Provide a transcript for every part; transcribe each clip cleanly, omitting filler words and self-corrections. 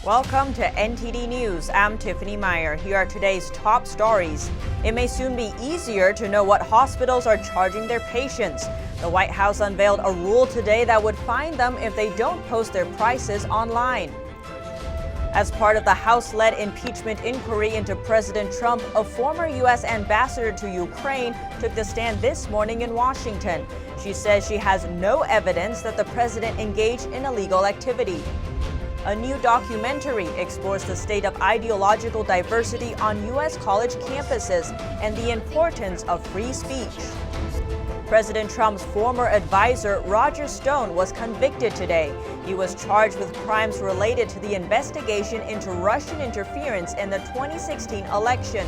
Welcome to NTD News. I'm Tiffany Meyer. Here are today's top stories. It may soon be easier to know what hospitals are charging their patients. The White House unveiled a rule today that would fine them if they don't post their prices online. As part of the House-led impeachment inquiry into President Trump, a former U.S. ambassador to Ukraine took the stand this morning in Washington. She says she has no evidence that the president engaged in illegal activity. A new documentary explores the state of ideological diversity on U.S. college campuses and the importance of free speech. President Trump's former advisor, Roger Stone, was convicted today. He was charged with crimes related to the investigation into Russian interference in the 2016 election.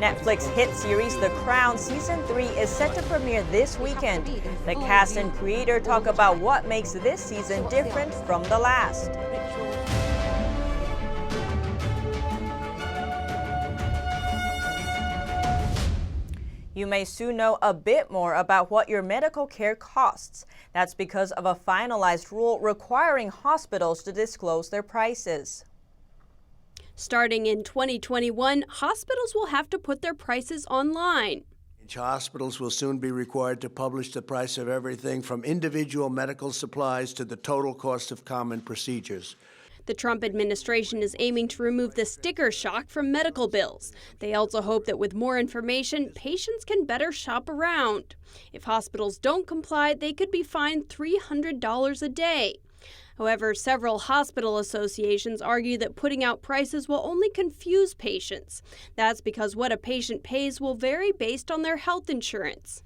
Netflix hit series The Crown Season 3 is set to premiere this weekend. The cast and creator talk about what makes this season different from the last. You may soon know a bit more about what your medical care costs. That's because of a finalized rule requiring hospitals to disclose their prices. Starting in 2021, hospitals will have to put their prices online. Hospitals will soon be required to publish the price of everything from individual medical supplies to the total cost of common procedures. The Trump administration is aiming to remove the sticker shock from medical bills. They also hope that with more information, patients can better shop around. If hospitals don't comply, they could be fined $300 a day. However, several hospital associations argue that putting out prices will only confuse patients. That's because what a patient pays will vary based on their health insurance.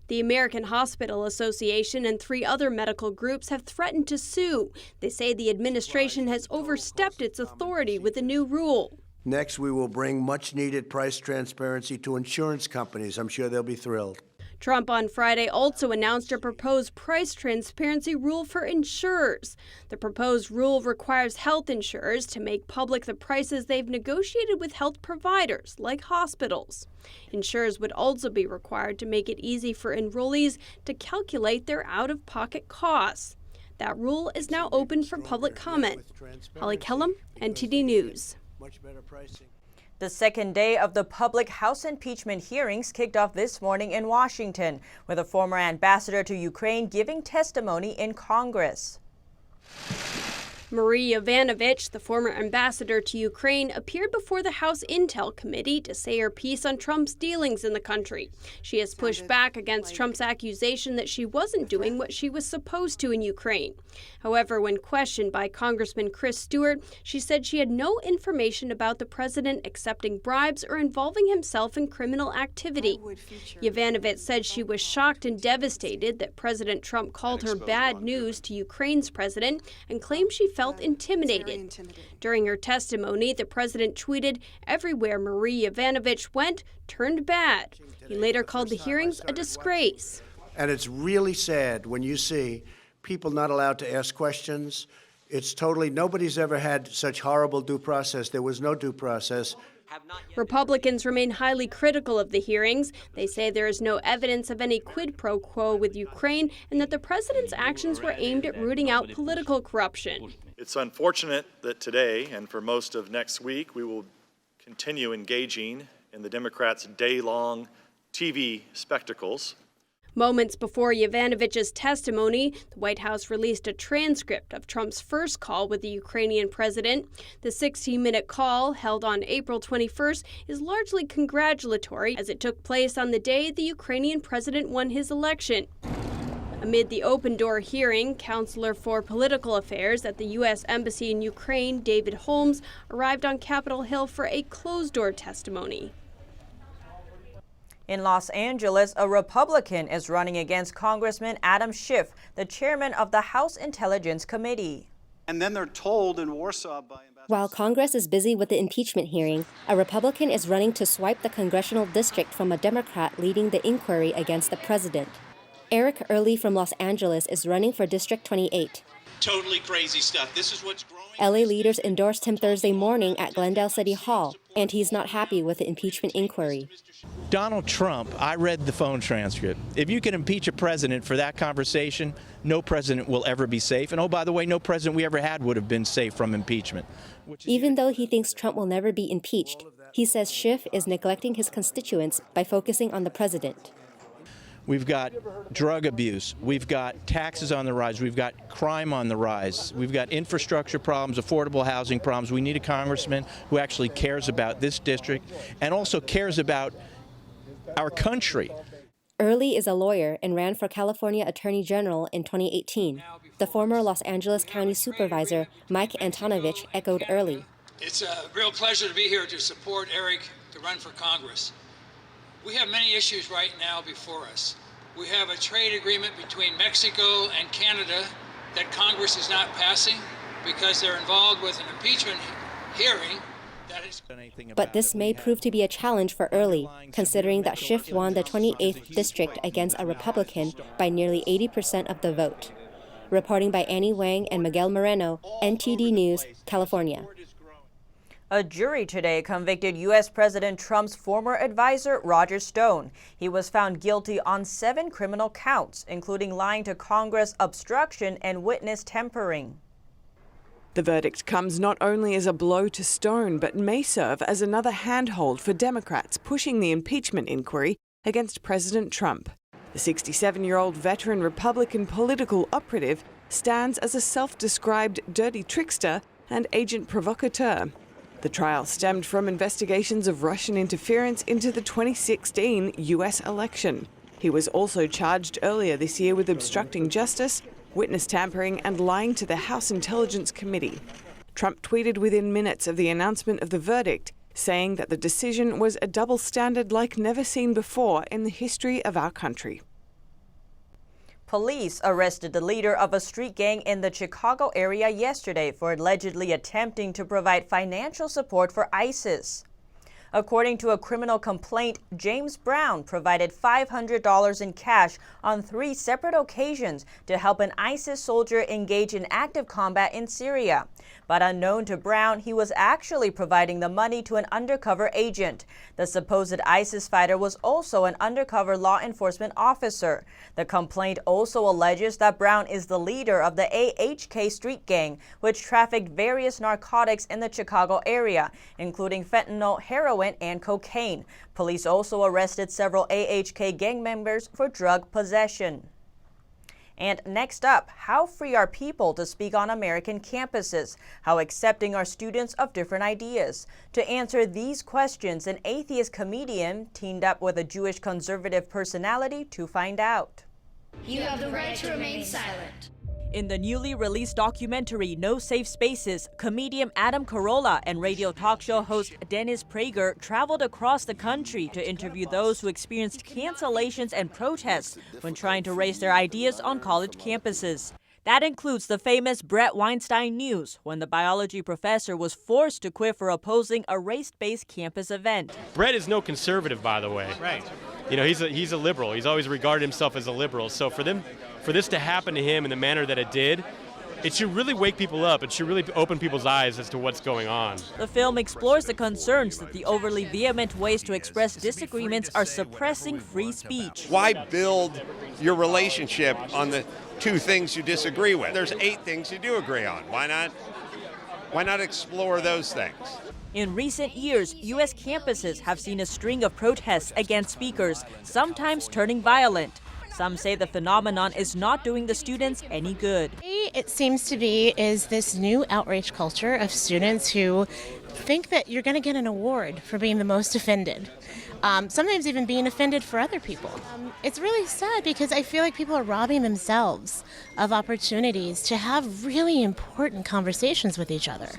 The American Hospital Association and 3 other medical groups have threatened to sue. They say the administration has overstepped its authority with the new rule. Next, we will bring much-needed price transparency to insurance companies. I'm sure they'll be thrilled. Trump on Friday also announced a proposed price transparency rule for insurers. The proposed rule requires health insurers to make public the prices they've negotiated with health providers, like hospitals. Insurers would also be required to make it easy for enrollees to calculate their out-of-pocket costs. That rule is now open for public comment. Holly Kellum, NTD News. The second day of the public House impeachment hearings kicked off this morning in Washington, with a former ambassador to Ukraine giving testimony in Congress. Marie Yovanovitch, the former ambassador to Ukraine, appeared before the House Intel Committee to say her piece on Trump's dealings in the country. She has pushed back against Trump's accusation that she wasn't doing what she was supposed to in Ukraine. However, when questioned by Congressman Chris Stewart, she said she had no information about the president accepting bribes or involving himself in criminal activity. Yovanovitch said she was shocked and devastated that President Trump called her bad news to Ukraine's president and claimed she felt intimidated. During her testimony, the president tweeted, "Everywhere Marie Yovanovitch went turned bad." He later called the hearings a disgrace. And it's really sad when you see people not allowed to ask questions. It's totally, nobody's ever had such horrible due process. There was no due process. Republicans remain highly critical of the hearings. They say there is no evidence of any quid pro quo with Ukraine and that the president's actions were aimed at rooting out political corruption. It's unfortunate that today and for most of next week we will continue engaging in the Democrats' day-long TV spectacles. Moments before Yovanovitch's testimony, the White House released a transcript of Trump's first call with the Ukrainian president. The 16-minute call, held on April 21st, is largely congratulatory as it took place on the day the Ukrainian president won his election. Amid the open-door hearing, Counselor for Political Affairs at the U.S. Embassy in Ukraine, David Holmes, arrived on Capitol Hill for a closed-door testimony. In Los Angeles, a Republican is running against Congressman Adam Schiff, the chairman of the House Intelligence Committee. And then they're told in Warsaw by While Congress is busy with the impeachment hearing, a Republican is running to swipe the congressional district from a Democrat leading the inquiry against the president. Eric Early from Los Angeles is running for District 28. Totally crazy stuff. This is what's growing. LA leaders endorsed him Thursday morning at Glendale City Hall, and he's not happy with the impeachment inquiry. Donald Trump, I read the phone transcript. If you can impeach a president for that conversation, no president will ever be safe. And oh, by the way, no president we ever had would have been safe from impeachment. Even though he thinks Trump will never be impeached, he says Schiff is neglecting his constituents by focusing on the president. We've got drug abuse, we've got taxes on the rise, we've got crime on the rise, we've got infrastructure problems, affordable housing problems. We need a congressman who actually cares about this district and also cares about our country. Early is a lawyer and ran for California Attorney General in 2018. The former Los Angeles County Supervisor, Mike Antonovich, echoed Early. It's a real pleasure to be here to support Eric to run for Congress. We have many issues right now before us. We have a trade agreement between Mexico and Canada that Congress is not passing because they're involved with an impeachment hearing. But this may prove to be a challenge for Early, considering that Schiff won the 28th district against a Republican by nearly 80% of the vote. Reporting by Annie Wang and Miguel Moreno, NTD News, California. A jury today convicted U.S. President Trump's former advisor, Roger Stone. He was found guilty on 7 criminal counts, including lying to Congress, obstruction, and witness tampering. The verdict comes not only as a blow to Stone, but may serve as another handhold for Democrats pushing the impeachment inquiry against President Trump. The 67-year-old veteran Republican political operative stands as a self-described dirty trickster and agent provocateur. The trial stemmed from investigations of Russian interference into the 2016 U.S. election. He was also charged earlier this year with obstructing justice, witness tampering, and lying to the House Intelligence Committee. Trump tweeted within minutes of the announcement of the verdict, saying that the decision was a double standard like never seen before in the history of our country. Police arrested the leader of a street gang in the Chicago area yesterday for allegedly attempting to provide financial support for ISIS. According to a criminal complaint, James Brown provided $500 in cash on 3 separate occasions to help an ISIS soldier engage in active combat in Syria. But unknown to Brown, he was actually providing the money to an undercover agent. The supposed ISIS fighter was also an undercover law enforcement officer. The complaint also alleges that Brown is the leader of the AHK street gang, which trafficked various narcotics in the Chicago area, including fentanyl, heroin, and cocaine. Police also arrested several AHK gang members for drug possession. And next up, how free are people to speak on American campuses? How accepting are students of different ideas? To answer these questions, an atheist comedian teamed up with a Jewish conservative personality to find out. You have the right to remain silent. In the newly released documentary No Safe Spaces, comedian Adam Carolla and radio talk show host Dennis Prager traveled across the country to interview those who experienced cancellations and protests when trying to raise their ideas on college campuses. That includes the famous Bret Weinstein news, when the biology professor was forced to quit for opposing a race-based campus event. Bret is no conservative, by the way. Right. You know, he's a liberal. He's always regarded himself as a liberal. So for this to happen to him in the manner that it did, it should really wake people up. It should really open people's eyes as to what's going on. The film explores the concerns that the overly vehement ways to express disagreements are suppressing free speech. Why build your relationship on the 2 things you disagree with? There's 8 things you do agree on. Why not explore those things? In recent years, U.S. campuses have seen a string of protests against speakers, sometimes turning violent. Some say the phenomenon is not doing the students any good. It seems to be is this new outrage culture of students who think that you're going to get an award for being the most offended. Sometimes even being offended for other people. It's really sad because I feel like people are robbing themselves of opportunities to have really important conversations with each other.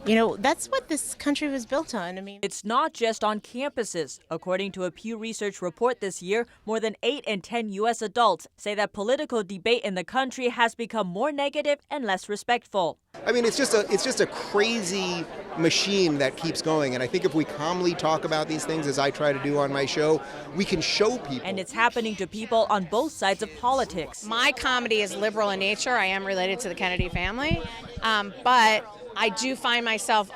You know, that's what this country was built on. I mean, it's not just on campuses. According to a Pew Research report this year, more than 8 in 10 U.S. adults say that political debate in the country has become more negative and less respectful. I mean, it's just a crazy machine that keeps going. And I think if we calmly talk about these things, as I try to do on my show, we can show people. And it's happening to people on both sides of politics. My comedy is liberal in nature. I am related to the Kennedy family, but I do find myself,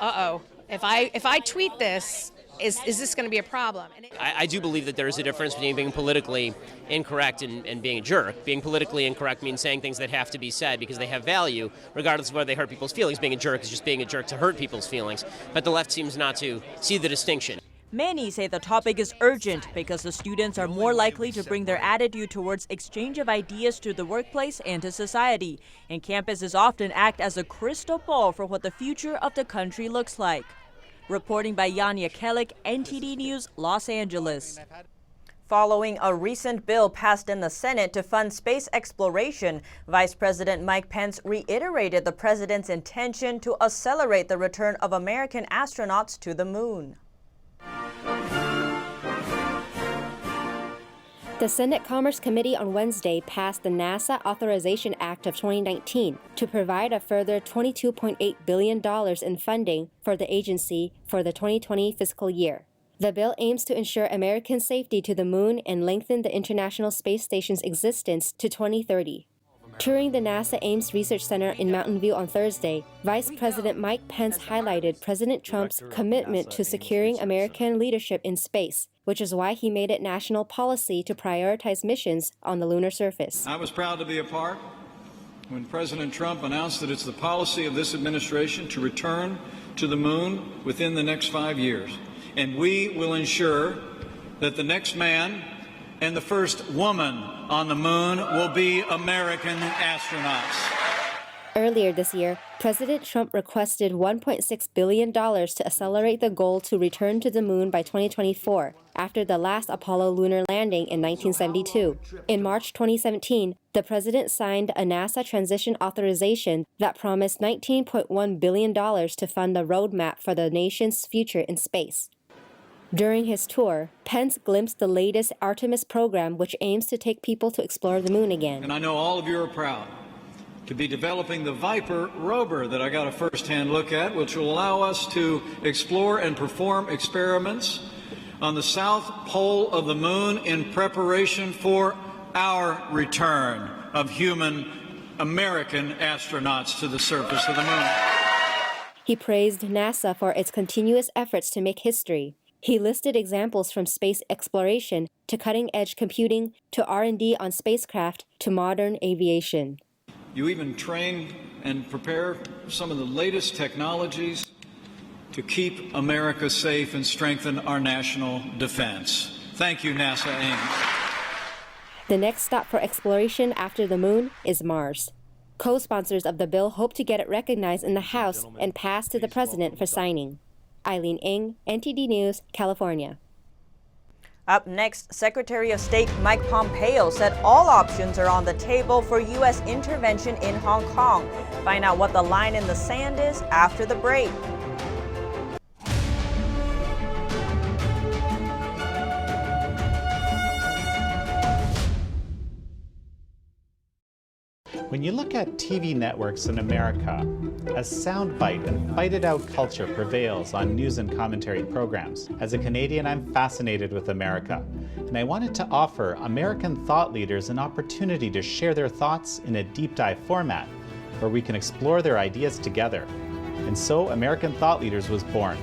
if I tweet this, is this going to be a problem? I do believe that there is a difference between being politically incorrect and being a jerk. Being politically incorrect means saying things that have to be said because they have value, regardless of whether they hurt people's feelings. Being a jerk is just being a jerk to hurt people's feelings. But the left seems not to see the distinction. Many say the topic is urgent because the students are more likely to bring their attitude towards exchange of ideas to the workplace and to society. And campuses often act as a crystal ball for what the future of the country looks like. Reporting by Yanya Kellick, NTD News, Los Angeles. Following a recent bill passed in the Senate to fund space exploration, Vice President Mike Pence reiterated the president's intention to accelerate the return of American astronauts to the moon. The Senate Commerce Committee on Wednesday passed the NASA Authorization Act of 2019 to provide a further $22.8 billion in funding for the agency for the 2020 fiscal year. The bill aims to ensure American safety to the moon and lengthen the International Space Station's existence to 2030. Touring the NASA Ames Research Center in Mountain View on Thursday, Vice President Mike Pence highlighted President Trump's commitment to securing American leadership in space, which is why he made it national policy to prioritize missions on the lunar surface. I was proud to be a part when President Trump announced that it's the policy of this administration to return to the moon within the next 5 years. And we will ensure that the next man and the first woman on the moon will be American astronauts. Earlier this year, President Trump requested $1.6 billion to accelerate the goal to return to the moon by 2024, after the last Apollo lunar landing in 1972. In March 2017, the president signed a NASA transition authorization that promised $19.1 billion to fund the roadmap for the nation's future in space. During his tour, Pence glimpsed the latest Artemis program, which aims to take people to explore the moon again. And I know all of you are proud to be developing the Viper rover that I got a first-hand look at, which will allow us to explore and perform experiments on the south pole of the moon in preparation for our return of human American astronauts to the surface of the moon. He praised NASA for its continuous efforts to make history. He listed examples from space exploration to cutting-edge computing to R&D on spacecraft to modern aviation. You even train and prepare some of the latest technologies to keep America safe and strengthen our national defense. Thank you, NASA Ames. The next stop for exploration after the moon is Mars. Co-sponsors of the bill hope to get it recognized in the House and passed to the president for signing. Eileen Ng, NTD News, California. Up next, Secretary of State Mike Pompeo said all options are on the table for U.S. intervention in Hong Kong. Find out what the line in the sand is after the break. When you look at TV networks in America, a soundbite and fight-it-out culture prevails on news and commentary programs. As a Canadian, I'm fascinated with America, and I wanted to offer American thought leaders an opportunity to share their thoughts in a deep dive format, where we can explore their ideas together. And so American Thought Leaders was born.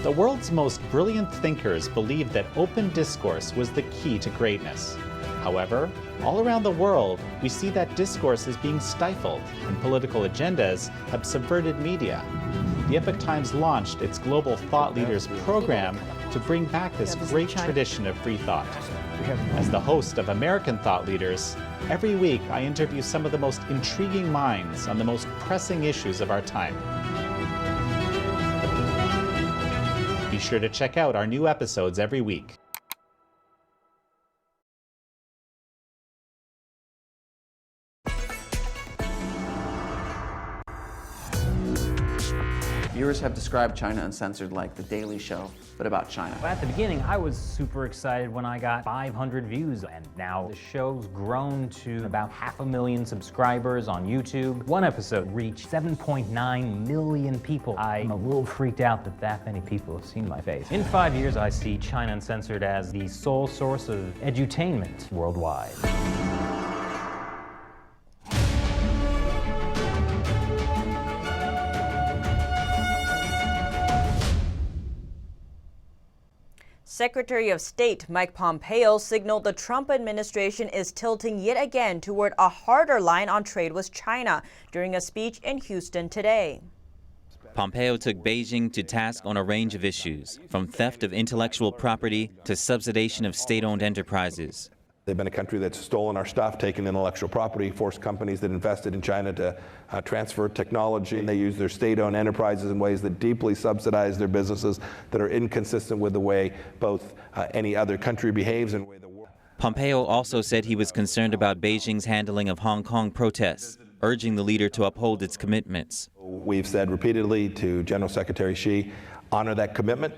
The world's most brilliant thinkers believed that open discourse was the key to greatness. However, all around the world, we see that discourse is being stifled, and political agendas have subverted media. The Epoch Times launched its Global Thought Leaders program to bring back this great tradition of free thought. As the host of American Thought Leaders, every week I interview some of the most intriguing minds on the most pressing issues of our time. Be sure to check out our new episodes every week. Viewers have described China Uncensored like The Daily Show, but about China. At the beginning, I was super excited when I got 500 views, and now the show's grown to about 500,000 subscribers on YouTube. One episode reached 7.9 million people. I'm a little freaked out that that many people have seen my face. In 5 years, I see China Uncensored as the sole source of edutainment worldwide. Secretary of State Mike Pompeo signaled the Trump administration is tilting yet again toward a harder line on trade with China during a speech in Houston today. Pompeo took Beijing to task on a range of issues, from theft of intellectual property to subsidization of state-owned enterprises. They've been a country that's stolen our stuff, taken intellectual property, forced companies that invested in China to transfer technology, and they use their state-owned enterprises in ways that deeply subsidize their businesses that are inconsistent with the way both any other country behaves and the way the world. Pompeo also said he was concerned about Beijing's handling of Hong Kong protests, urging the leader to uphold its commitments. We've said repeatedly to General Secretary Xi, honor that commitment.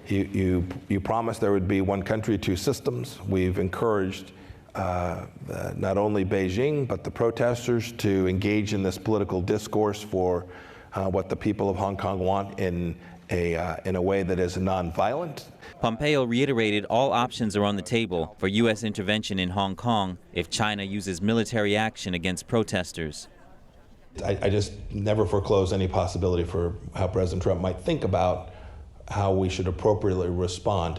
You promised there would be one country, two systems. We've encouraged not only Beijing, but the protesters to engage in this political discourse for what the people of Hong Kong want in a way that is nonviolent. Pompeo reiterated all options are on the table for U.S. intervention in Hong Kong if China uses military action against protesters. I just never foreclose any possibility for how President Trump might think about how we should appropriately respond.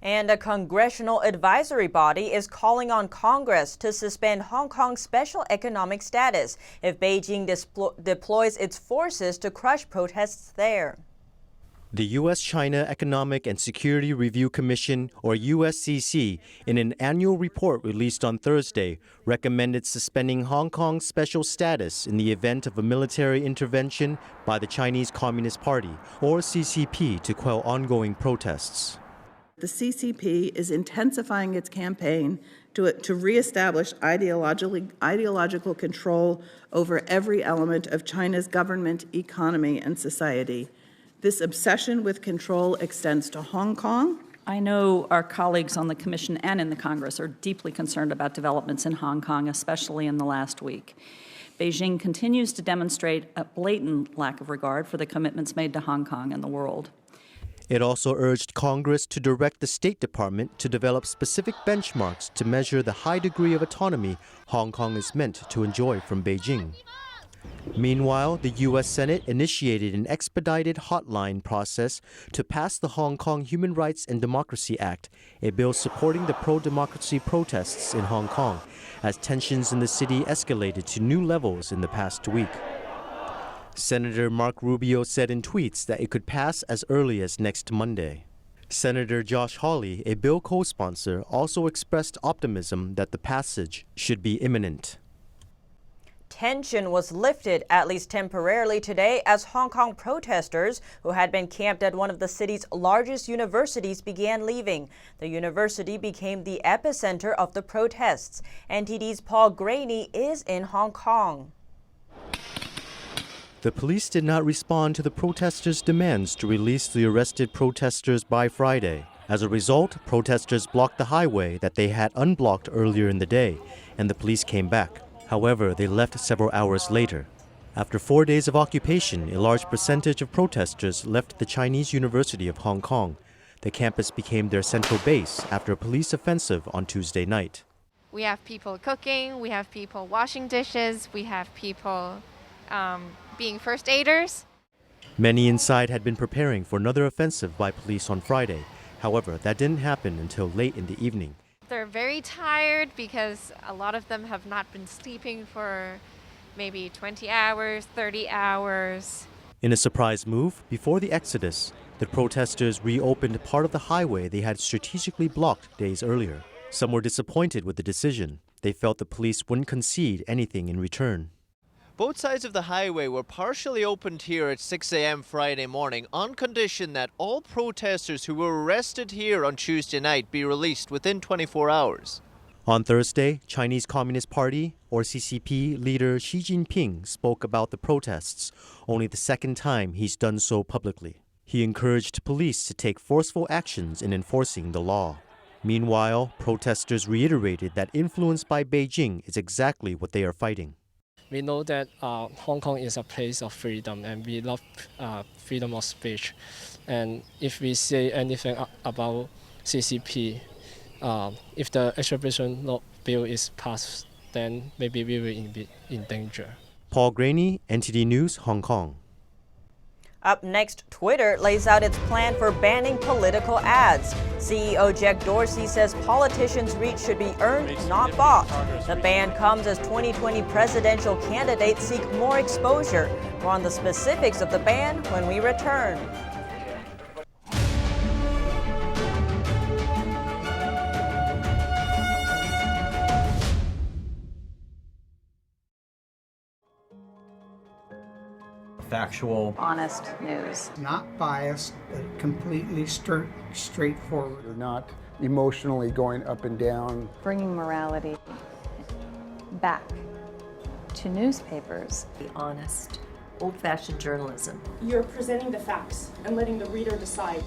And a congressional advisory body is calling on Congress to suspend Hong Kong's special economic status if Beijing deploys its forces to crush protests there. The U.S.-China Economic and Security Review Commission, or USCC, in an annual report released on Thursday, recommended suspending Hong Kong's special status in the event of a military intervention by the Chinese Communist Party, or CCP, to quell ongoing protests. The CCP is intensifying its campaign to reestablish ideological control over every element of China's government, economy, and society. This obsession with control extends to Hong Kong. I know our colleagues on the Commission and in the Congress are deeply concerned about developments in Hong Kong, especially in the last week. Beijing continues to demonstrate a blatant lack of regard for the commitments made to Hong Kong and the world. It also urged Congress to direct the State Department to develop specific benchmarks to measure the high degree of autonomy Hong Kong is meant to enjoy from Beijing. Meanwhile, the U.S. Senate initiated an expedited hotline process to pass the Hong Kong Human Rights and Democracy Act, a bill supporting the pro-democracy protests in Hong Kong, as tensions in the city escalated to new levels in the past week. Senator Marco Rubio said in tweets that it could pass as early as next Monday. Senator Josh Hawley, a bill co-sponsor, also expressed optimism that the passage should be imminent. Tension was lifted, at least temporarily today, as Hong Kong protesters who had been camped at one of the city's largest universities began leaving. The university became the epicenter of the protests. NTD's Paul Graney is in Hong Kong. The police did not respond to the protesters' demands to release the arrested protesters by Friday. As a result, protesters blocked the highway that they had unblocked earlier in the day, and the police came back. However, they left several hours later. After 4 days of occupation, a large percentage of protesters left the Chinese University of Hong Kong. The campus became their central base after a police offensive on Tuesday night. We have people cooking, we have people washing dishes, we have people being first aiders. Many inside had been preparing for another offensive by police on Friday. However, that didn't happen until late in the evening. They're very tired because a lot of them have not been sleeping for maybe 20 hours, 30 hours. In a surprise move, before the exodus, the protesters reopened part of the highway they had strategically blocked days earlier. Some were disappointed with the decision. They felt the police wouldn't concede anything in return. Both sides of the highway were partially opened here at 6 a.m. Friday morning on condition that all protesters who were arrested here on Tuesday night be released within 24 hours. On Thursday, Chinese Communist Party, or CCP, leader Xi Jinping spoke about the protests, only the second time he's done so publicly. He encouraged police to take forceful actions in enforcing the law. Meanwhile, protesters reiterated that influence by Beijing is exactly what they are fighting. We know that Hong Kong is a place of freedom and we love freedom of speech. And if we say anything about CCP, if the extradition law bill is passed, then maybe we will be in danger. Paul Graney, NTD News, Hong Kong. Up next, Twitter lays out its plan for banning political ads. CEO Jack Dorsey says politicians' reach should be earned, not bought. The ban comes as 2020 presidential candidates seek more exposure. More on the specifics of the ban when we return. Factual, honest news. Not biased, but completely straightforward. You're not emotionally going up and down. Bringing morality back to newspapers. Be honest, old-fashioned journalism. You're presenting the facts and letting the reader decide.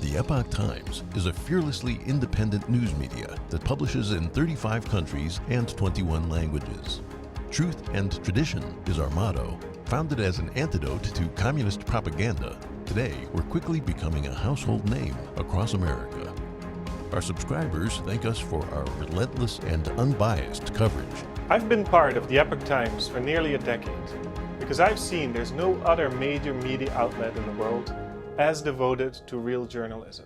The Epoch Times is a fearlessly independent news media that publishes in 35 countries and 21 languages. Truth and tradition is our motto. Founded as an antidote to communist propaganda, today we're quickly becoming a household name across America. Our subscribers thank us for our relentless and unbiased coverage. I've been part of the Epoch Times for nearly a decade because I've seen there's no other major media outlet in the world as devoted to real journalism.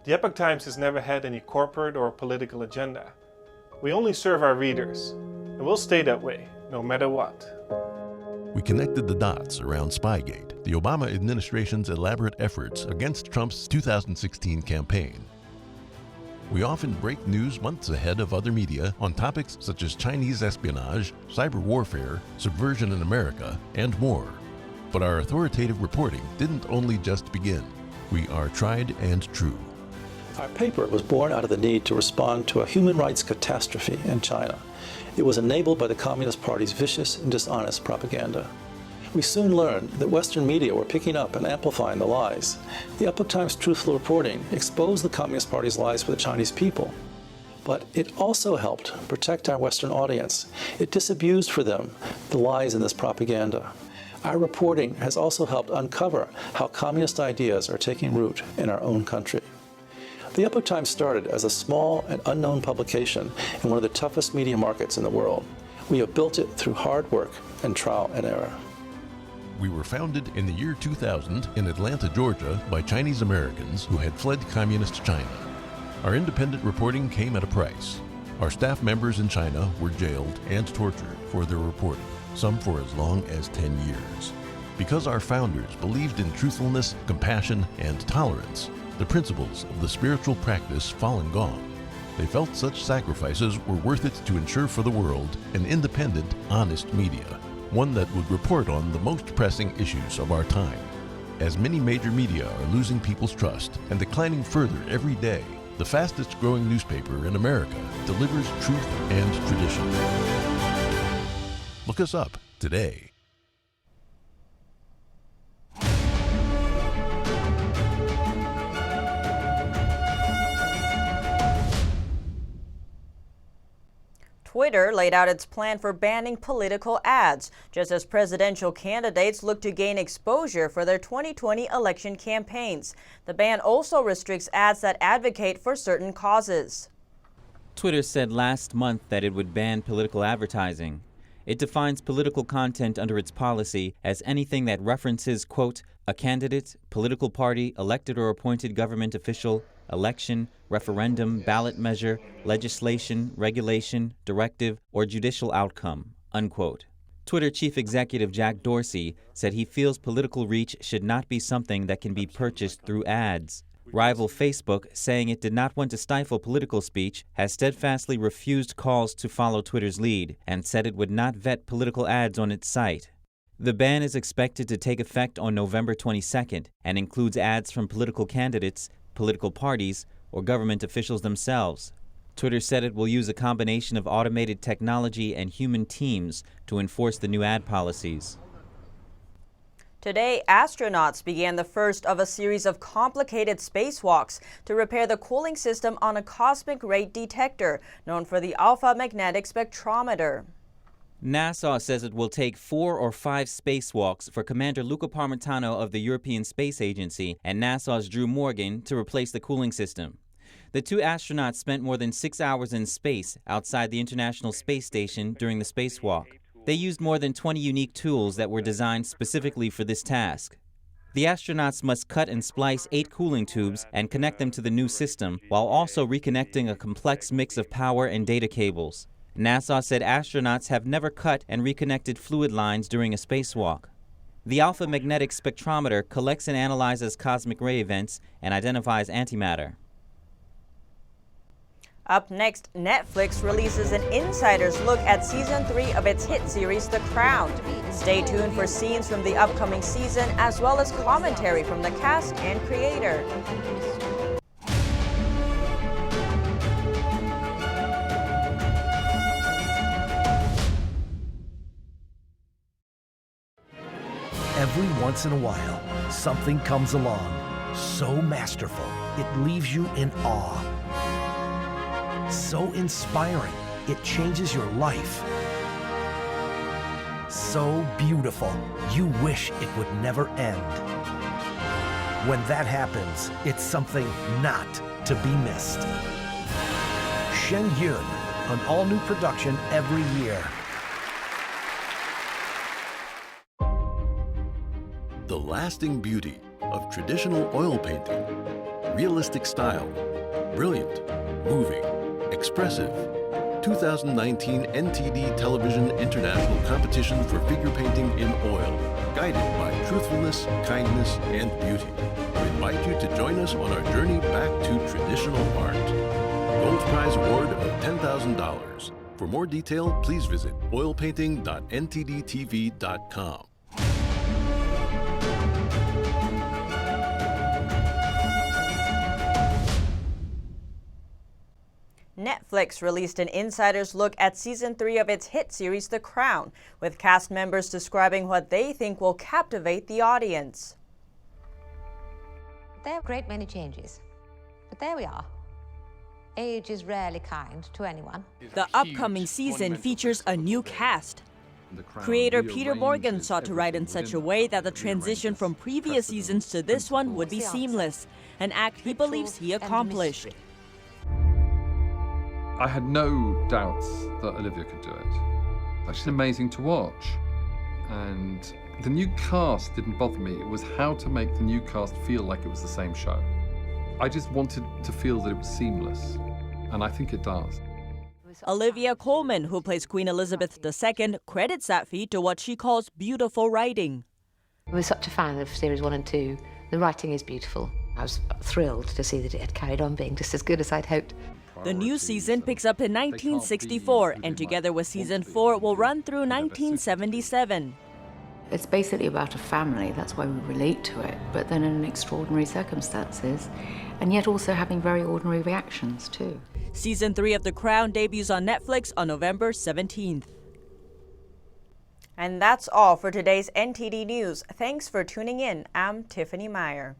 The Epoch Times has never had any corporate or political agenda. We only serve our readers, and we'll stay that way, no matter what. We connected the dots around Spygate, the Obama administration's elaborate efforts against Trump's 2016 campaign. We often break news months ahead of other media on topics such as Chinese espionage, cyber warfare, subversion in America, and more. But our authoritative reporting didn't only just begin. We are tried and true. Our paper was born out of the need to respond to a human rights catastrophe in China. It was enabled by the Communist Party's vicious and dishonest propaganda. We soon learned that Western media were picking up and amplifying the lies. The Epoch Times' truthful reporting exposed the Communist Party's lies for the Chinese people. But it also helped protect our Western audience. It disabused for them the lies in this propaganda. Our reporting has also helped uncover how communist ideas are taking root in our own country. The Epoch Times started as a small and unknown publication in one of the toughest media markets in the world. We have built it through hard work and trial and error. We were founded in the year 2000 in Atlanta, Georgia, by Chinese Americans who had fled communist China. Our independent reporting came at a price. Our staff members in China were jailed and tortured for their reporting, some for as long as 10 years. Because our founders believed in truthfulness, compassion, and tolerance, the principles of the spiritual practice fallen gone. They felt such sacrifices were worth it to ensure for the world an independent, honest media, one that would report on the most pressing issues of our time. As many major media are losing people's trust and declining further every day, the fastest growing newspaper in America delivers truth and tradition. Look us up today. Twitter laid out its plan for banning political ads, just as presidential candidates look to gain exposure for their 2020 election campaigns. The ban also restricts ads that advocate for certain causes. Twitter said last month that it would ban political advertising. It defines political content under its policy as anything that references, quote, a candidate, political party, elected or appointed government official, election, referendum, ballot measure, legislation, regulation, directive, or judicial outcome, unquote. Twitter chief executive Jack Dorsey said he feels political reach should not be something that can be purchased through ads. Rival Facebook, saying it did not want to stifle political speech, has steadfastly refused calls to follow Twitter's lead and said it would not vet political ads on its site. The ban is expected to take effect on November 22nd and includes ads from political candidates, political parties, or government officials themselves. Twitter said it will use a combination of automated technology and human teams to enforce the new ad policies. Today, astronauts began the first of a series of complicated spacewalks to repair the cooling system on a cosmic ray detector, known for the alpha magnetic spectrometer. NASA says it will take 4 or 5 spacewalks for Commander Luca Parmitano of the European Space Agency and NASA's Drew Morgan to replace the cooling system. The two astronauts spent more than 6 hours in space outside the International Space Station during the spacewalk. They used more than 20 unique tools that were designed specifically for this task. The astronauts must cut and splice 8 cooling tubes and connect them to the new system, while also reconnecting a complex mix of power and data cables. NASA said astronauts have never cut and reconnected fluid lines during a spacewalk. The alpha magnetic spectrometer collects and analyzes cosmic ray events and identifies antimatter. Up next, Netflix releases an insider's look at Season 3 of its hit series, The Crown. Stay tuned for scenes from the upcoming season, as well as commentary from the cast and creator. Every once in a while, something comes along, so masterful, it leaves you in awe. So inspiring, it changes your life. So beautiful, you wish it would never end. When that happens, it's something not to be missed. Shen Yun, an all-new production every year. The lasting beauty of traditional oil painting. Realistic style. Brilliant. Moving. Expressive. 2019 NTD Television International Competition for Figure Painting in Oil. Guided by truthfulness, kindness, and beauty. We invite you to join us on our journey back to traditional art. Gold Prize Award of $10,000. For more detail, please visit oilpainting.ntdtv.com. Netflix released an insider's look at Season 3 of its hit series, The Crown, with cast members describing what they think will captivate the audience. There are a great many changes, but there we are. Age is rarely kind to anyone. The upcoming season features a new cast. Creator Peter Morgan sought to write in such a way that the transition from previous seasons to this one would be seamless, an act he believes he accomplished. I had no doubts that Olivia could do it. She's amazing to watch. And the new cast didn't bother me. It was how to make the new cast feel like it was the same show. I just wanted to feel that it was seamless, and I think it does. Olivia Colman, who plays Queen Elizabeth II, credits that feat to what she calls beautiful writing. I was such a fan of Series 1 and 2. The writing is beautiful. I was thrilled to see that it had carried on being just as good as I'd hoped. The new season picks up in 1964, and together with Season 4, will run through 1977. It's basically about a family, that's why we relate to it, but then in extraordinary circumstances, and yet also having very ordinary reactions too. Season 3 of The Crown debuts on Netflix on November 17th. And that's all for today's NTD News. Thanks for tuning in. I'm Tiffany Meyer.